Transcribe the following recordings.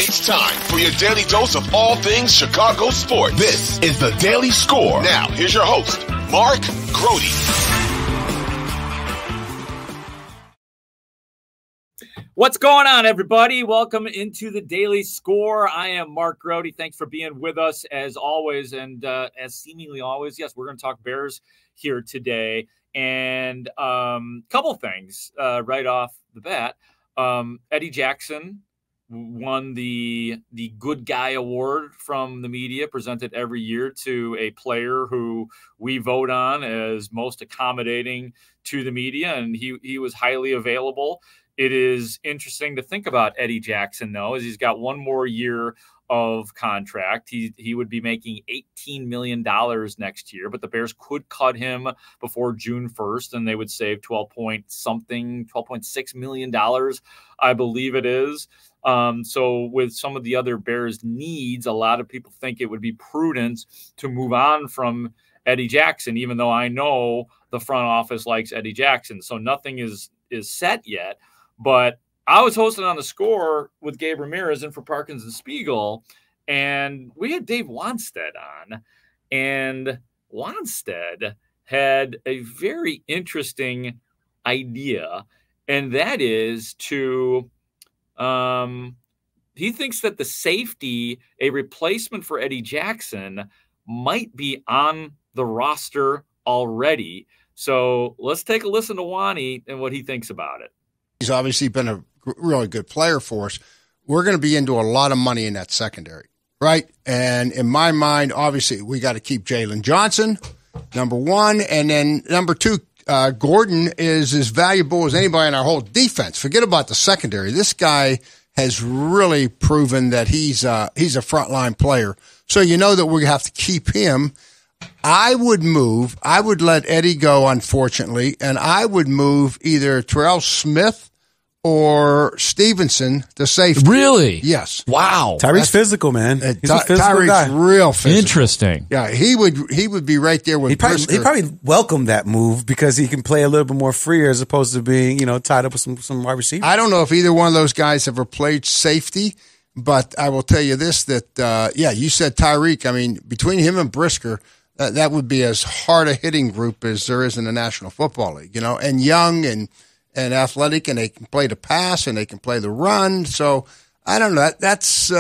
It's time for your daily dose of all things Chicago sports. This is the Daily Score. Now, here's your host, Mark Grote. What's going on, everybody? Welcome into the Daily Score. I am Mark Grote. Thanks for being with us as always. And as seemingly always, yes, we're going to talk Bears here today. And couple things right off the bat. Eddie Jackson won the Good Guy Award from the media, presented every year to a player who we vote on as most accommodating to the media, and he was highly available. It is interesting to think about Eddie Jackson, though, as he's got one more year of contract. He would be making $18 million next year, but the Bears could cut him before June 1st, and they would save $12.6 million, I believe it is. So with some of the other Bears needs, a lot of people think it would be prudent to move on from Eddie Jackson, even though I know the front office likes Eddie Jackson. So nothing is set yet. But I was hosting on the Score with Gabe Ramirez and for Parkins and Spiegel, and we had Dave Wanstead on, and Wanstead had a very interesting idea, and that is to he thinks that the safety, a replacement for Eddie Jackson, might be on the roster already. So let's take a listen to Wani and what he thinks about it. He's obviously been a really good player for us. We're going to be into a lot of money in that secondary, right? And in my mind, obviously, we got to keep Jalen Johnson, number one. And then number two, Gordon is as valuable as anybody in our whole defense. Forget about the secondary. This guy has really proven that he's a frontline player. So you know that we have to keep him. I would let Eddie go, unfortunately, and I would move either Terrell Smith or Stevenson to safety. Really? Yes. Wow. Tyreek's physical, man. He's a physical Tyreek's guy. real physical. Interesting. Yeah, he would be right there with Brisker. He probably welcomed that move because he can play a little bit more freer as opposed to being, tied up with some wide receivers. I don't know if either one of those guys ever played safety, but I will tell you this, that, you said Tyreek. I mean, between him and Brisker, that would be as hard a hitting group as there is in the National Football League, and young and athletic, and they can play the pass and they can play the run. So I don't know. That's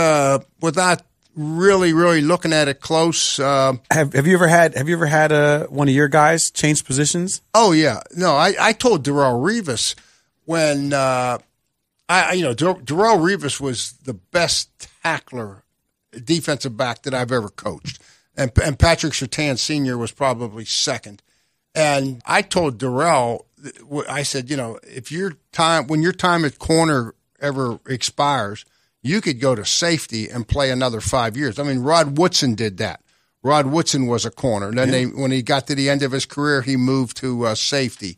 without really looking at it close. Have you ever had one of your guys change positions? Oh yeah, no. I told Darrelle Revis when Darrelle Revis was the best tackler, defensive back that I've ever coached. And Patrick Surtain Sr. was probably second. And I told Darrelle, I said, if when your time at corner ever expires, you could go to safety and play another 5 years. I mean, Rod Woodson did that. Rod Woodson was a corner. And then when he got to the end of his career, he moved to safety.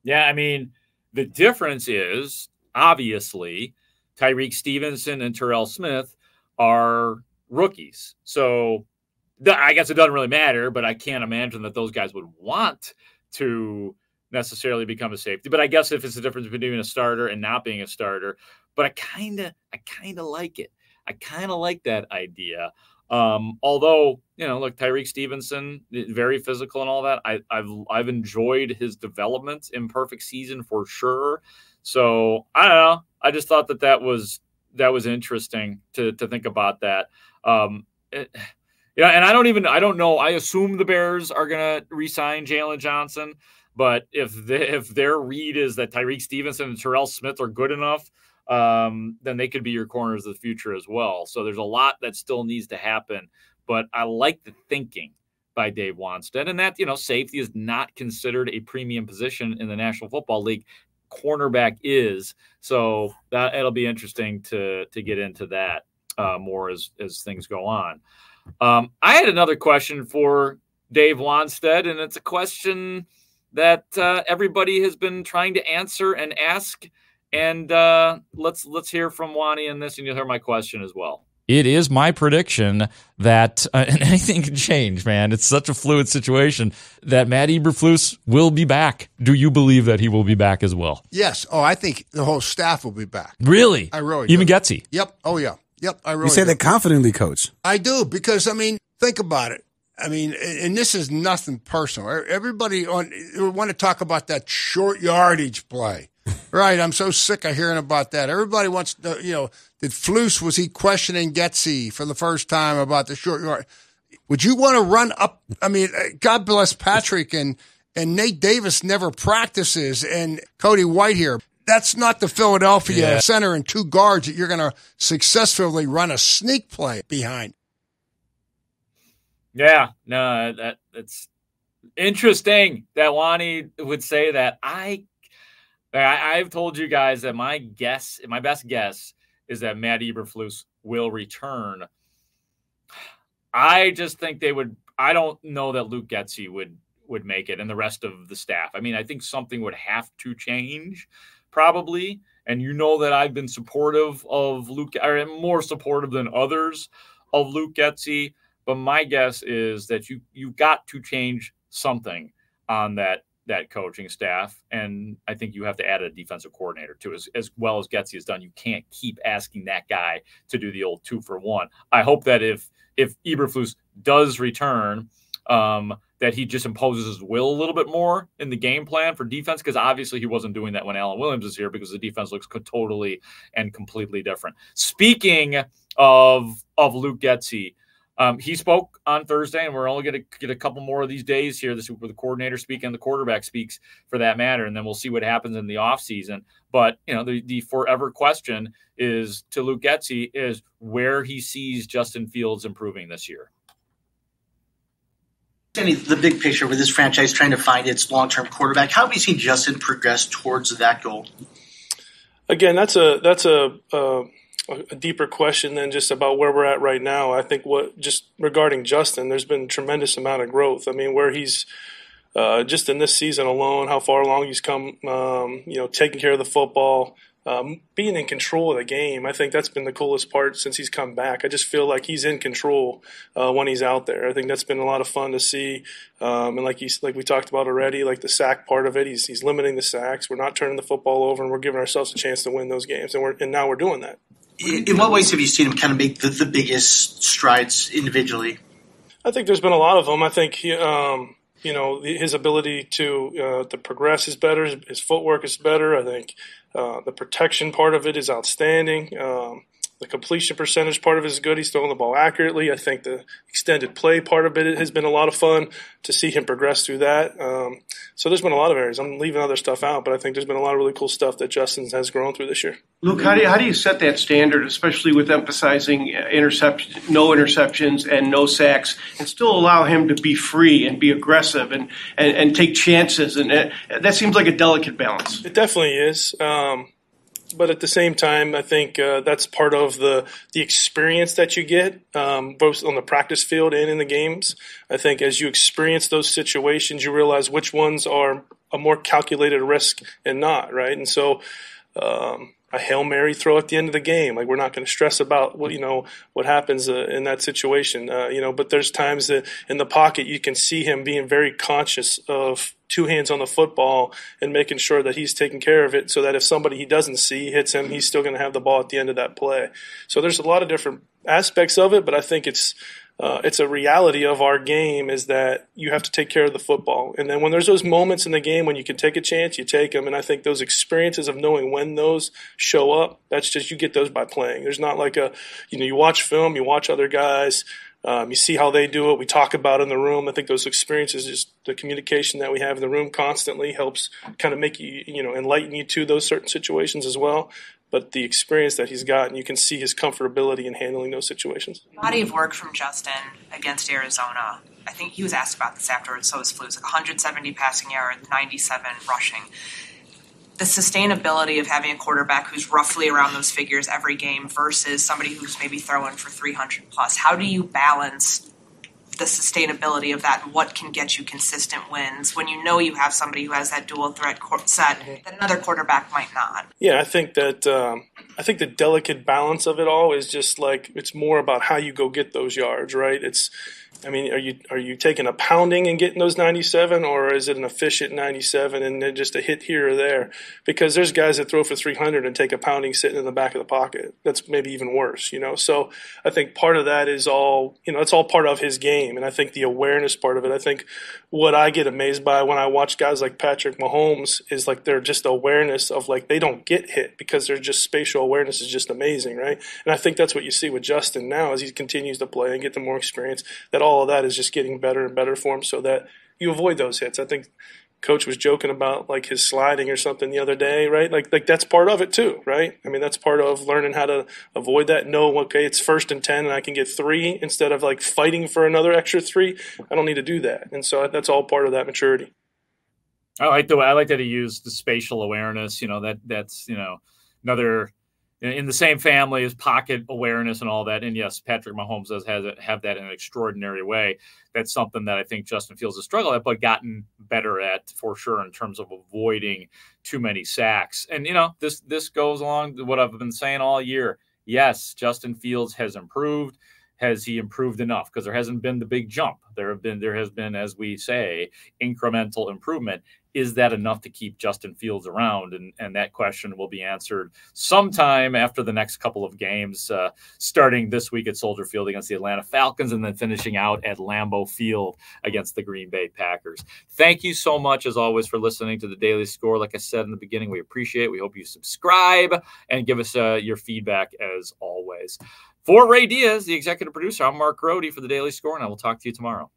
Yeah, I mean, the difference is, obviously, Tyreek Stevenson and Terrell Smith are rookies. So I guess it doesn't really matter, but I can't imagine that those guys would want to necessarily become a safety. But I guess if it's the difference between being a starter and not being a starter, but I kind of like it. I kind of like that idea. Although, look, Tyreek Stevenson, very physical and all that. I've enjoyed his development in perfect season for sure. So I don't know. I just thought that was interesting to think about that. And I don't know. I assume the Bears are going to re-sign Jalen Johnson, but if their read is that Tyreek Stevenson and Terrell Smith are good enough, then they could be your corners of the future as well. So there's a lot that still needs to happen, but I like the thinking by Dave Wanstead, and that, safety is not considered a premium position in the National Football League. Cornerback is. So that it'll be interesting to get into that more as things go on. I had another question for Dave Wanstead, and it's a question that everybody has been trying to answer and ask. And let's hear from Wani in this, and you'll hear my question as well. it is my prediction that and anything can change, man. It's such a fluid situation that Matt Eberflus will be back. Do you believe that he will be back as well? Yes. Oh, I think the whole staff will be back. Really? I really Even do. Getsy? Yep. Oh, yeah. Yep. I really You say do. that confidently, Coach. I do, because, I mean, think about it. I mean, and this is nothing personal. Everybody want to talk about that short yardage play. Right. I'm so sick of hearing about that. Everybody wants to, did Flus, was he questioning Getsy for the first time about the short yard? Would you want to run up? I mean, God bless Patrick and Nate Davis never practices, and Cody White here. That's not the Philadelphia center and two guards that you're going to successfully run a sneak play behind. Yeah, no, that's interesting that Wani would say that. I've told you guys that my best guess is that Matt Eberflus will return. I just think they would. I don't know that Luke Getsy would make it, and the rest of the staff. I mean, I think something would have to change, probably. And you know that I've been supportive of Luke, or more supportive than others of Luke Getsy. But my guess is that you've got to change something on that coaching staff. And I think you have to add a defensive coordinator too, as well as Getsy has done. You can't keep asking that guy to do the old 2-for-1. I hope that if Eberflus does return, that he just imposes his will a little bit more in the game plan for defense, because obviously he wasn't doing that when Alan Williams is here, because the defense looks totally and completely different. Speaking of Luke Getsy, he spoke on Thursday, and we're only going to get a couple more of these days here this week where the coordinator speaks and the quarterback speaks for that matter, and then we'll see what happens in the offseason. But, the forever question is to Luke Getsy is where he sees Justin Fields improving this year. The big picture with this franchise trying to find its long-term quarterback, how have you seen Justin progress towards that goal? Again, that's a deeper question than just about where we're at right now. I think just regarding Justin, there's been a tremendous amount of growth. I mean, where he's just in this season alone, how far along he's come, taking care of the football, being in control of the game. I think that's been the coolest part since he's come back. I just feel like he's in control when he's out there. I think that's been a lot of fun to see. And like we talked about already, like the sack part of it, he's limiting the sacks. We're not turning the football over, and we're giving ourselves a chance to win those games. And now we're doing that. In what ways have you seen him kind of make the biggest strides individually? I think there's been a lot of them. I think his ability to progress is better. His footwork is better. I think the protection part of it is outstanding. The completion percentage part of it is good. He's throwing the ball accurately. I think the extended play part of it has been a lot of fun to see him progress through that. So there's been a lot of areas. I'm leaving other stuff out, but I think there's been a lot of really cool stuff that Justin has grown through this year. Luke, how do you set that standard, especially with emphasizing no interceptions and no sacks, and still allow him to be free and be aggressive and take chances? And that seems like a delicate balance. It definitely is. But at the same time, I think that's part of the experience that you get, both on the practice field and in the games. I think as you experience those situations, you realize which ones are a more calculated risk and not, right? And so a Hail Mary throw at the end of the game, like we're not going to stress about what happens in that situation, but there's times that in the pocket you can see him being very conscious of two hands on the football and making sure that he's taking care of it, so that if somebody he doesn't see hits him, he's still going to have the ball at the end of that play. So there's a lot of different aspects of it, but I think it's a reality of our game is that you have to take care of the football. And then when there's those moments in the game when you can take a chance, you take them. And I think those experiences of knowing when those show up, that's just, you get those by playing. There's not like you watch film, you watch other guys, you see how they do it. We talk about it in the room. I think those experiences, just the communication that we have in the room constantly helps kind of make you, enlighten you to those certain situations as well. But the experience that he's gotten, you can see his comfortability in handling those situations. Body of work from Justin against Arizona. I think he was asked about this afterwards, so was Flus. 170 passing yards, 97 rushing. The sustainability of having a quarterback who's roughly around those figures every game versus somebody who's maybe throwing for 300 plus. How do you balance the sustainability of that and what can get you consistent wins when you know you have somebody who has that dual threat set that another quarterback might not. Yeah, I think that I think the delicate balance of it all is just like it's more about how you go get those yards, right? I mean, are you taking a pounding and getting those 97, or is it an efficient 97 and then just a hit here or there? Because there's guys that throw for 300 and take a pounding sitting in the back of the pocket. That's maybe even worse, you know. So I think part of that is all, you know, it's all part of his game, and I think the awareness part of it. I think what I get amazed by when I watch guys like Patrick Mahomes is like their just awareness of like they don't get hit because their just spatial awareness is just amazing, right? And I think that's what you see with Justin now as he continues to play and get the more experience. That all of that is just getting better and better for him so that you avoid those hits. I think Coach was joking about like his sliding or something the other day, right? Like that's part of it too, right? I mean, that's part of learning how to avoid that. No, okay, it's 1st and 10 and I can get 3 instead of like fighting for another extra 3. I don't need to do that. And so that's all part of that maturity. I like that he used the spatial awareness, you know, that's, you know, another in the same family as pocket awareness and all that. And yes, Patrick Mahomes does have that in an extraordinary way. That's something that I think Justin Fields has struggled at, but gotten better at for sure in terms of avoiding too many sacks. And, you know, this goes along to what I've been saying all year. Yes, Justin Fields has improved. Has he improved enough? Because there hasn't been the big jump. There has been, as we say, incremental improvement. Is that enough to keep Justin Fields around? And that question will be answered sometime after the next couple of games, starting this week at Soldier Field against the Atlanta Falcons and then finishing out at Lambeau Field against the Green Bay Packers. Thank you so much, as always, for listening to the Daily Score. Like I said in the beginning, we appreciate it. We hope you subscribe and give us your feedback as always. For Ray Diaz, the executive producer, I'm Mark Grote for the Daily Score, and I will talk to you tomorrow.